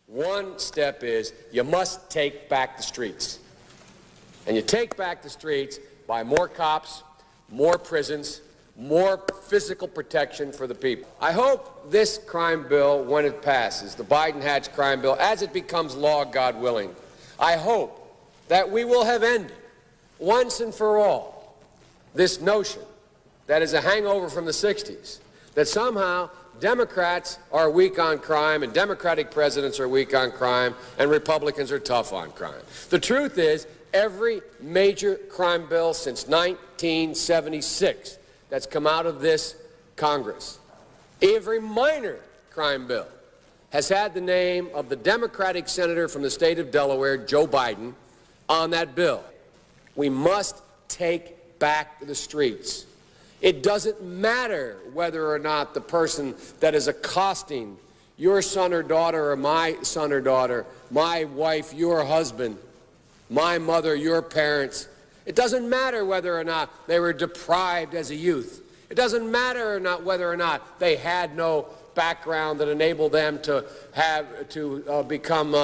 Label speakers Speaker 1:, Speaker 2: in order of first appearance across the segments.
Speaker 1: One step is you must take back the streets. And you take back the streets by more cops, more prisons, more physical protection for the people. I hope this crime bill, when it passes, the Biden-Hatch crime bill, as it becomes law, God willing, I hope that we will have ended, once and for all, this notion that is a hangover from the 60s, that somehow Democrats are weak on crime and Democratic presidents are weak on crime and Republicans are tough on crime. The truth is, every major crime bill since 1976 that's come out of this Congress, every minor crime bill has had the name of the Democratic senator from the state of Delaware, Joe Biden, on that bill. We must take back the streets. It doesn't matter whether or not the person that is accosting your son or daughter or my son or daughter, my wife, your husband, my mother, your parents. It doesn't matter whether or not they were deprived as a youth. It doesn't matter or not whether or not they had no background that enabled them to become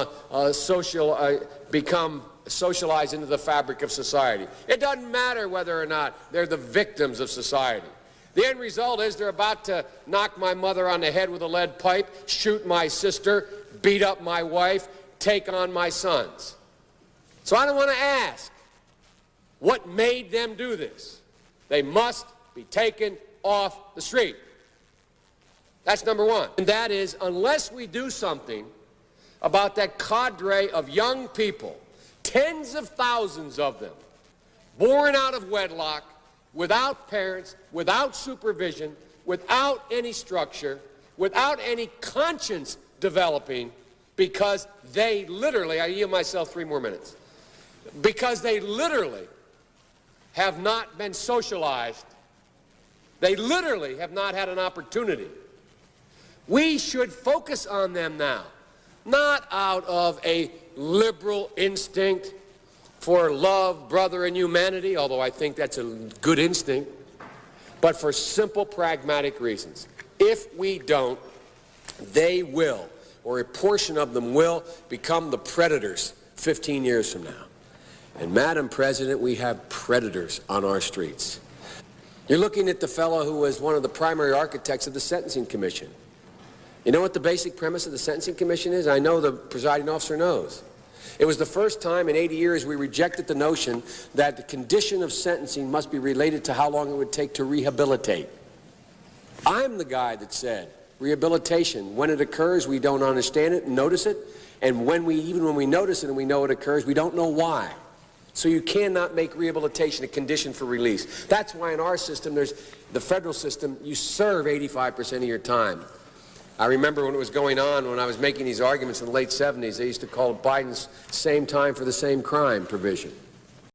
Speaker 1: socialized into the fabric of society. It doesn't matter whether or not they're the victims of society. The end result is they're about to knock my mother on the head with a lead pipe, shoot my sister, beat up my wife, take on my sons. So I don't want to ask what made them do this. They must be taken off the street. That's number one. And that is, unless we do something about that cadre of young people, tens of thousands of them, born out of wedlock, without parents, without supervision, without any structure, without any conscience developing, because they literally, I yield myself 3 more minutes, because they literally have not been socialized. They literally have not had an opportunity. We should focus on them now, not out of a liberal instinct for love, brother, and humanity, although I think that's a good instinct, but for simple, pragmatic reasons. If we don't, they will, or a portion of them will, become the predators 15 years from now. And, Madam President, we have predators on our streets. You're looking at the fellow who was one of the primary architects of the Sentencing Commission. You know what the basic premise of the Sentencing Commission is? I know the presiding officer knows. It was the first time in 80 years we rejected the notion that the condition of sentencing must be related to how long it would take to rehabilitate. I'm the guy that said rehabilitation, when it occurs, we don't understand it and notice it, and even when we notice it and we know it occurs, we don't know why. So you cannot make rehabilitation a condition for release. That's why in our system, there's the federal system, you serve 85% of your time. I remember when it was going on, when I was making these arguments in the late 70s, they used to call it Biden's same time for the same crime provision.